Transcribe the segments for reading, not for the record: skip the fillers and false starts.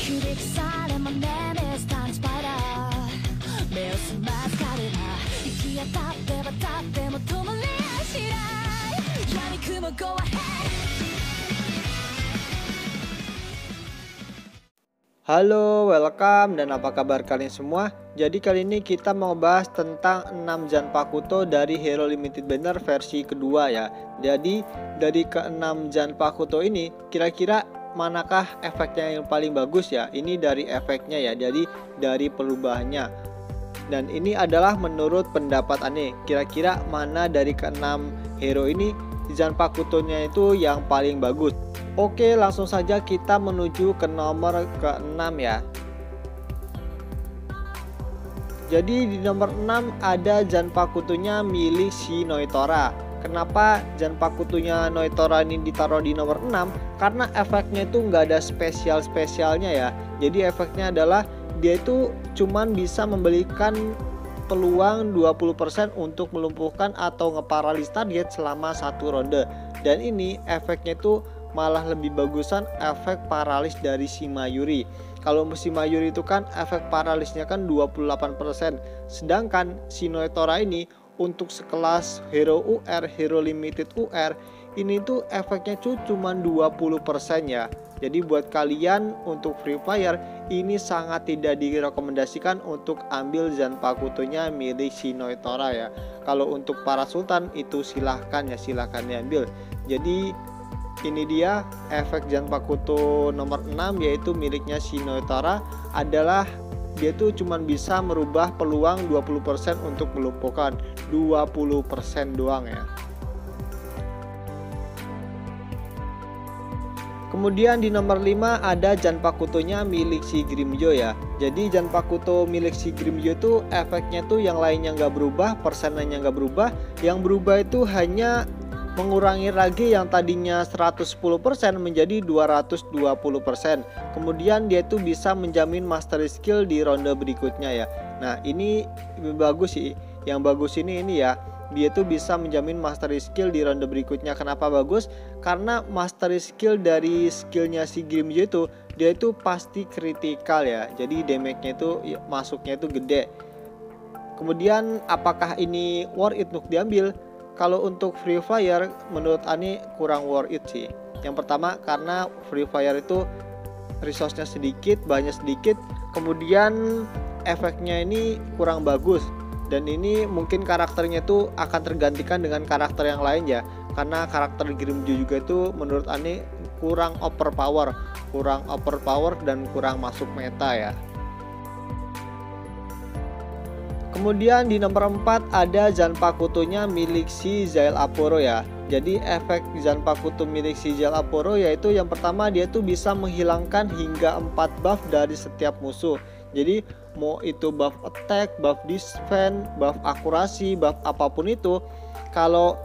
響かされ真似でスタンスパイダー目を澄ます彼ら行き当たって渡っても止まりやしない闇雲 go ahead. Halo, welcome dan apa kabar kalian semua? Jadi kali ini kita mau bahas tentang 6 Zanpakuto dari Hero Limited Banner versi kedua ya. Jadi dari ke-6 Zanpakuto ini kira-kira manakah efeknya yang paling bagus ya? Ini dari efeknya ya, jadi dari perubahannya. Dan ini adalah menurut pendapat Ane, kira-kira mana dari ke-6 hero ini Zanpakutonya itu yang paling bagus. Oke, langsung saja kita menuju ke nomor ke-6 ya. Jadi di nomor 6 ada Zanpakutonya milik si Noitora. Kenapa Zanpakutonya Noitora ini ditaruh di nomor 6? Karena efeknya itu nggak ada spesial-spesialnya ya. Jadi efeknya adalah dia itu cuman bisa memberikan peluang 20% untuk melumpuhkan atau ngeparalis target selama satu ronde. Dan ini efeknya itu malah lebih bagusan efek paralis dari si Mayuri. Kalau si Mayuri itu kan efek paralisnya kan 28%. Sedangkan si Noitora ini untuk sekelas Hero UR, Hero Limited UR, ini tuh efeknya tuh cuma 20% ya. Jadi buat kalian untuk Free Fire ini sangat tidak direkomendasikan untuk ambil Zanpakutonya milik si Noitora ya. Kalau untuk para sultan itu silahkan diambil. Jadi ini dia efek Zanpakuto nomor 6 yaitu miliknya si Noitora adalah dia tuh cuman bisa merubah peluang 20% untuk melumpuhkan 20% doang ya. Kemudian di nomor 5 ada Zanpakutonya milik si Grimmjow ya. Jadi Zanpakuto milik si Grimmjow itu efeknya tuh yang lainnya nggak berubah, persenannya nggak berubah. Yang berubah itu hanya mengurangi rage yang tadinya 110% menjadi 220%. Kemudian dia itu bisa menjamin mastery skill di ronde berikutnya ya. Nah ini bagus sih. Yang bagus ini ya, dia tuh bisa menjamin mastery skill di ronde berikutnya. Kenapa bagus? Karena mastery skill dari skillnya si Grimmjow itu dia itu pasti kritikal ya. Jadi damage-nya itu masuknya itu gede. Kemudian apakah ini worth it untuk diambil? Kalau untuk Free Fire menurut Ani kurang worth it sih. Yang pertama karena Free Fire itu resource-nya sedikit, banyak sedikit. Kemudian efeknya ini kurang bagus. Dan ini mungkin karakternya itu akan tergantikan dengan karakter yang lain ya. Karena karakter Grimmjow juga itu menurut Ani kurang overpower dan kurang masuk meta ya. Kemudian di nomor 4 ada Zanpakutonya milik si Zael Aporo ya. Jadi efek Zanpakuto milik si Zael Aporo yaitu yang pertama dia tuh bisa menghilangkan hingga 4 buff dari setiap musuh. Jadi mau itu buff attack, buff defense, buff akurasi, buff apapun itu, kalau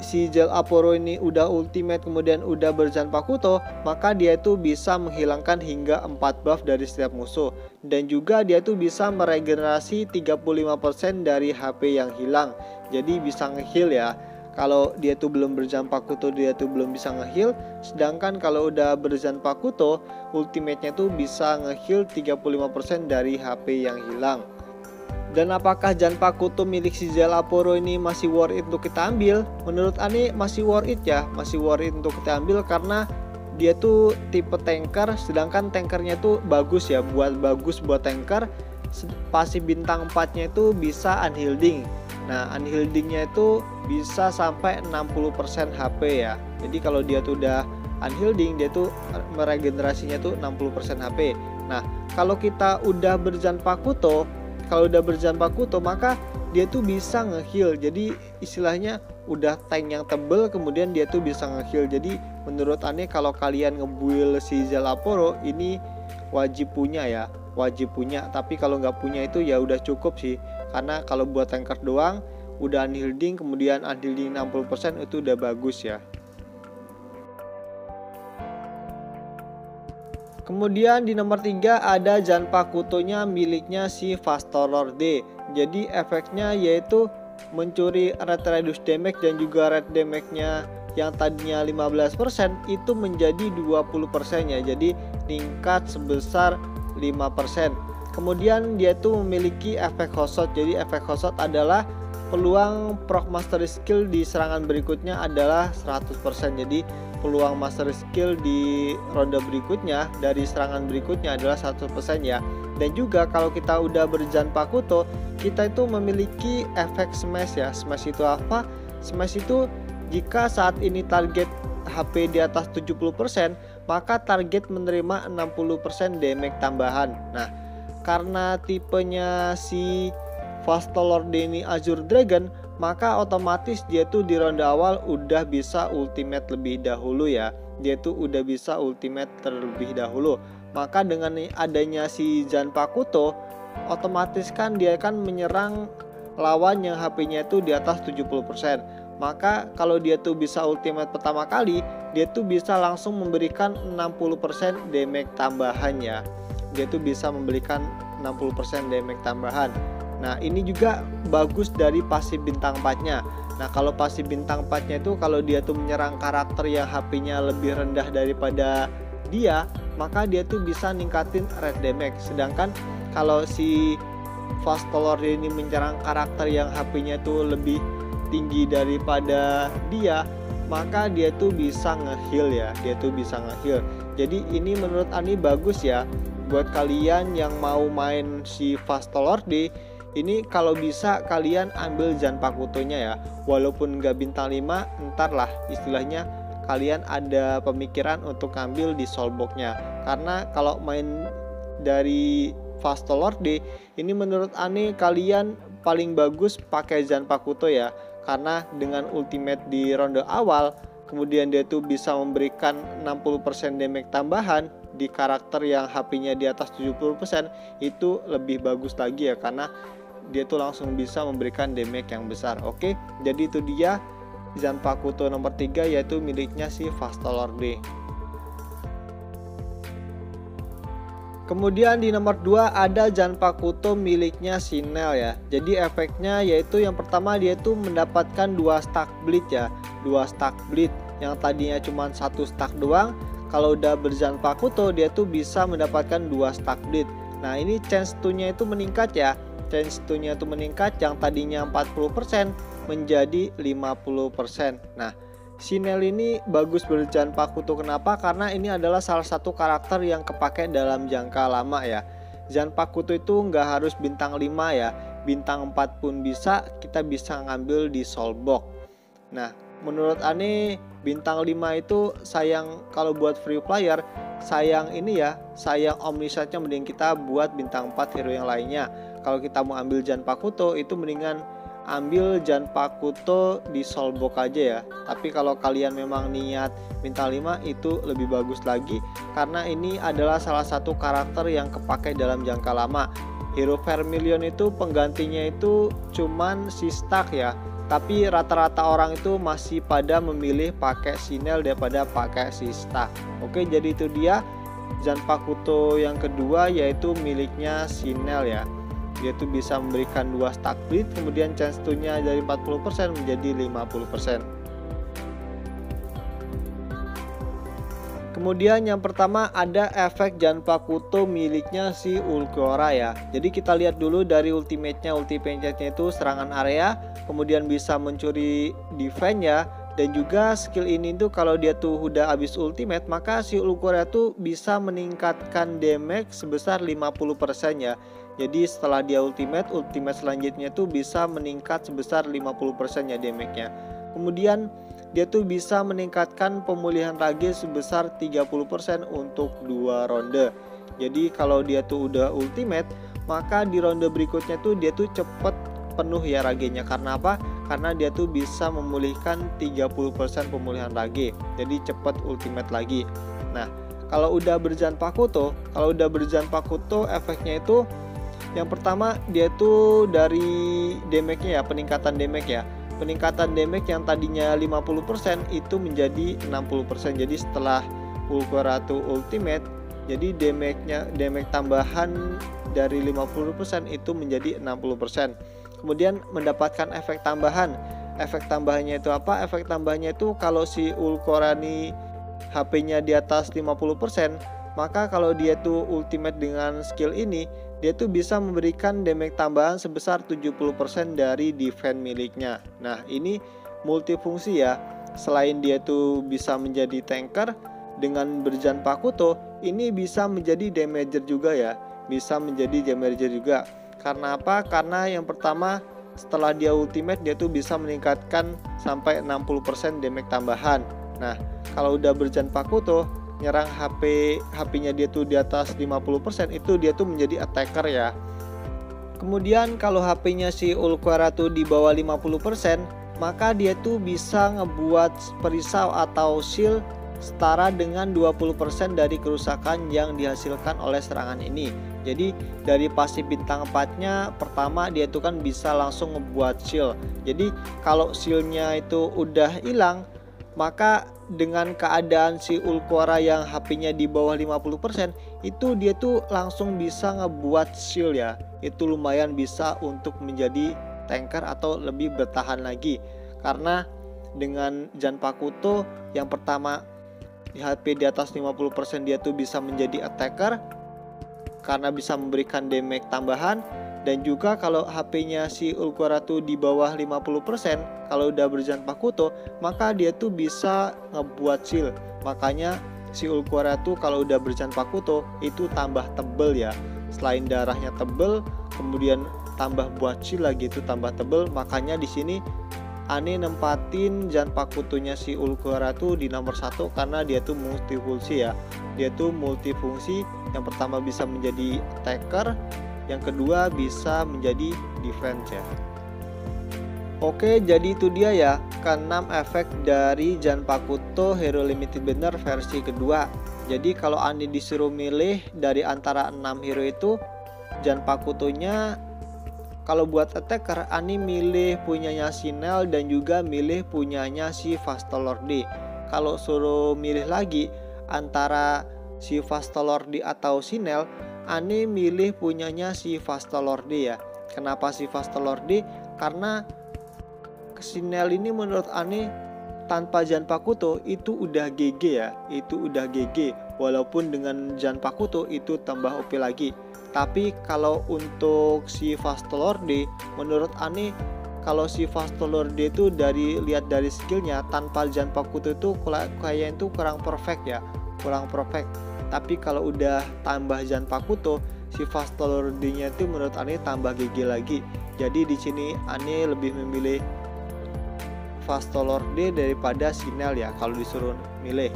si Zael Aporo ini udah ultimate kemudian udah berzanpakuto, maka dia itu bisa menghilangkan hingga 4 buff dari setiap musuh. Dan juga dia tuh bisa meregenerasi 35% dari HP yang hilang. Jadi bisa ngeheal ya. Kalau dia tuh belum berzanpakuto dia tuh belum bisa ngeheal. Sedangkan kalau udah berzanpakuto, ultimate-nya tuh bisa ngeheal 35% dari HP yang hilang. Dan apakah Zanpakuto milik si Zael Aporo ini masih worth it untuk kita ambil? Menurut Ani masih worth it ya, masih worth it untuk kita ambil karena dia tuh tipe tanker, sedangkan tankernya tuh bagus ya, bagus buat tanker. Pasif bintang 4-nya itu bisa unyielding. Nah, unyieldingnya itu bisa sampai 60% HP ya. Jadi kalau dia tuh udah unyielding, dia tuh meregenerasinya tuh 60% HP. Nah, kalau kita udah berzanpakuto, maka dia tuh bisa ngeheal. Jadi istilahnya udah tank yang tebel kemudian dia tuh bisa ngeheal. Jadi menurut Ane kalau kalian ngebuild si Zael Aporo ini wajib punya ya, wajib punya. Tapi kalau nggak punya itu ya udah cukup sih. Karena kalau buat tanker doang udah unyielding kemudian unyielding 60% itu udah bagus ya. Kemudian di nomor 3 ada Zanpakutonya miliknya si Fastalord. Jadi efeknya yaitu mencuri red reduce damage dan juga red damage-nya yang tadinya 15% itu menjadi 20% ya. Jadi tingkat sebesar 5%. Kemudian dia itu memiliki efek hotshot. Jadi efek hotshot adalah peluang proc mastery skill di serangan berikutnya adalah 100%. Jadi peluang mastery skill di ronde berikutnya dari serangan berikutnya adalah 100% ya. Dan juga kalau kita udah berjanpakuto, kita itu memiliki efek smash ya. Smash itu apa? Smash itu jika saat ini target HP di atas 70%, maka target menerima 60% damage tambahan. Nah, karena tipenya si Fast Lord ini Azure Dragon, maka otomatis dia tuh di ronde awal udah bisa ultimate lebih dahulu ya. Dia tuh udah bisa ultimate terlebih dahulu. Maka dengan adanya si Zanpakuto, otomatis kan dia akan menyerang lawan yang HP-nya itu di atas 70%. Maka kalau dia tuh bisa ultimate pertama kali, dia tuh bisa langsung memberikan 60% damage tambahan ya. Dia tuh bisa memberikan 60% damage tambahan. Nah, ini juga bagus dari pasif bintang 4-nya. Nah, kalau pasif bintang 4-nya itu kalau dia tuh menyerang karakter yang HP-nya lebih rendah daripada dia, maka dia tuh bisa ningkatin red damage. Sedangkan kalau si Fast Lord ini menyerang karakter yang HP-nya tuh lebih tinggi daripada dia, maka dia tuh bisa nge-heal ya. Dia tuh bisa nge-heal. Jadi ini menurut Ani bagus ya buat kalian yang mau main si Fast Lord D. Ini kalau bisa kalian ambil Zanpakutonya ya. Walaupun nggak bintang 5, entar lah istilahnya kalian ada pemikiran untuk ambil di soulbox-nya. Karena kalau main dari Fast Lord D, ini menurut Ani kalian paling bagus pakai Zanpakuto ya. Karena dengan ultimate di ronde awal, kemudian dia tuh bisa memberikan 60% damage tambahan di karakter yang HP-nya di atas 70%, itu lebih bagus lagi ya, karena dia tuh langsung bisa memberikan damage yang besar. Oke, jadi itu dia Zanpakuto nomor 3, yaitu miliknya si Fast Lord D. Kemudian di nomor 2 ada Zanpakuto miliknya Sinel ya. Jadi efeknya yaitu yang pertama dia itu mendapatkan 2 stack bleed ya. 2 stack bleed yang tadinya cuma 1 stack doang. Kalau udah berzanpakuto dia tuh bisa mendapatkan 2 stack bleed. Nah, ini chance to-nya itu meningkat ya. Chance to-nya itu meningkat yang tadinya 40% menjadi 50%. Nah, Sinel ini bagus berzanpakuto. Kenapa? Karena ini adalah salah satu karakter yang kepake dalam jangka lama ya. Zanpakuto itu nggak harus bintang 5 ya. Bintang 4 pun bisa, kita bisa ngambil di soulbox. Nah, menurut Ani bintang 5 itu sayang kalau buat free player, sayang ini ya, sayang omnisetnya, mending kita buat bintang 4 hero yang lainnya. Kalau kita mau ambil Zanpakuto itu mendingan ambil Zanpakuto di soulbox aja ya. Tapi kalau kalian memang niat bintang 5 itu lebih bagus lagi, karena ini adalah salah satu karakter yang kepake dalam jangka lama. Hero Vermilion itu penggantinya itu cuman si Stark ya. Tapi rata-rata orang itu masih pada memilih pakai Sinel daripada pakai si Stark. Oke, jadi itu dia Zanpakuto yang kedua, yaitu miliknya Sinel ya. Dia tuh bisa memberikan 2 stack bleed, kemudian chance to-nya dari 40% menjadi 50%. Kemudian yang pertama ada efek Zanpakuto miliknya si Ulquiorra ya. Jadi kita lihat dulu dari ultimate-nya. Ultimate-nya itu serangan area, kemudian bisa mencuri defense ya. Dan juga skill ini tuh kalau dia tuh udah habis ultimate, maka si Ulquiorra tuh bisa meningkatkan damage sebesar 50% ya. Jadi setelah dia ultimate selanjutnya tuh bisa meningkat sebesar 50% ya damage-nya. Kemudian dia tuh bisa meningkatkan pemulihan rage sebesar 30% untuk 2 ronde. Jadi kalau dia tuh udah ultimate, maka di ronde berikutnya tuh dia tuh cepet penuh ya ragenya. Karena apa? Karena dia tuh bisa memulihkan 30% pemulihan rage. Jadi cepet ultimate lagi. Nah, kalau udah berzanpakuto, efeknya itu yang pertama dia tuh dari damage-nya ya, peningkatan damage ya. Peningkatan damage yang tadinya 50% itu menjadi 60%. Jadi setelah Ulquiorra tuh ultimate, jadi damage tambahan dari 50% itu menjadi 60%. Kemudian mendapatkan efek tambahan. efek tambahannya itu apa? Efek tambahannya itu kalau si Ulquara ini HP-nya di atas 50%, maka kalau dia tuh ultimate dengan skill ini, dia tuh bisa memberikan damage tambahan sebesar 70% dari defense miliknya. Nah, ini multifungsi ya. Selain dia tuh bisa menjadi tanker, dengan berjanpakuto ini bisa menjadi damager juga ya. Bisa menjadi damager juga. Karena apa? Karena yang pertama, setelah dia ultimate dia tuh bisa meningkatkan sampai 60% damage tambahan. Nah, kalau udah berjanpakuto nyerang HP-nya dia tuh di atas 50%, itu dia tuh menjadi attacker ya. Kemudian kalau HP-nya si Ulquara tuh di bawah 50%, maka dia tuh bisa ngebuat perisau atau shield setara dengan 20% dari kerusakan yang dihasilkan oleh serangan ini. Jadi dari pasif bintang 4-nya, pertama dia tuh kan bisa langsung ngebuat shield. Jadi kalau shieldnya itu udah hilang, maka dengan keadaan si Ulquara yang HP-nya di bawah 50%, itu dia tuh langsung bisa ngebuat shield ya. Itu lumayan bisa untuk menjadi tanker atau lebih bertahan lagi. Karena dengan Zanpakuto yang pertama di HP di atas 50% dia tuh bisa menjadi attacker karena bisa memberikan damage tambahan. Dan juga kalau HP-nya si Ulquara tuh di bawah 50%, kalau udah berjanpakuto, maka dia tuh bisa ngebuat shield. Makanya si Ulquara tuh kalau udah berjanpakuto itu tambah tebel ya. Selain darahnya tebel, kemudian tambah buat shield lagi itu tambah tebel. Makanya di sini Ane nempatin Zanpakutonya si Ulquara tuh di nomor 1 karena dia tuh multifungsi ya. Dia tuh multifungsi. Yang pertama bisa menjadi attacker, yang kedua bisa menjadi defense ya. Oke, jadi itu dia ya ke-6 efek dari Zanpakuto Hero Limited Banner versi kedua. Jadi kalau Anda disuruh milih dari antara 6 hero itu, Zanpakutonya kalau buat attacker Anda milih punyanya si Nel dan juga milih punyanya si Fastolordi. Kalau suruh milih lagi antara si Fastolordi atau si Nel, Ane milih punyanya si Fastolordi ya. Kenapa si Fastolordi? Karena si Nel ini menurut Ane tanpa Zanpakuto itu udah GG ya. Itu udah GG. Walaupun dengan Zanpakuto itu tambah OP lagi. Tapi kalau untuk si Fastolordi, menurut Ane kalau si Fastolordi itu lihat dari skillnya tanpa Zanpakuto itu kayaknya itu kurang perfect ya. Kurang perfect. Tapi kalau udah tambah Zanpakuto, si Fastolordi-nya itu menurut Ane tambah GG lagi. Jadi di sini Ane lebih memilih Fastolordi daripada si Nel ya kalau disuruh milih.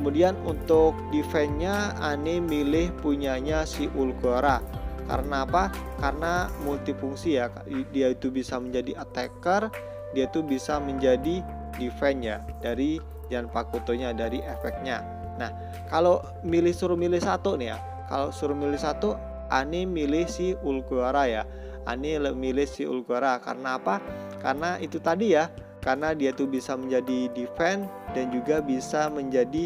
Kemudian untuk defense-nya Ane milih punyanya si Ulquara. Karena apa? Karena multifungsi ya. Dia itu bisa menjadi attacker, dia itu bisa menjadi defense ya dari Zanpakutonya, dari efeknya. Nah, kalau suruh milih satu nih ya. Kalau suruh milih satu, Ane milih si Ulquara ya. Ane milih si Ulquara karena apa? Karena itu tadi ya. Karena dia tuh bisa menjadi defense dan juga bisa menjadi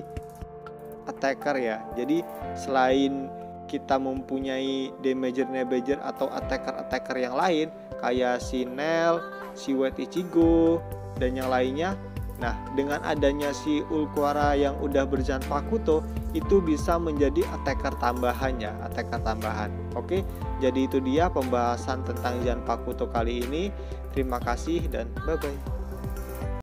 attacker ya. Jadi selain kita mempunyai damager atau attacker yang lain kayak si Nel, si White Ichigo dan yang lainnya. Nah, dengan adanya si Ulquara yang udah berjanpakuto itu bisa menjadi attacker tambahan ya, attacker tambahan. Oke, jadi itu dia pembahasan tentang Zanpakuto kali ini. Terima kasih dan bye bye.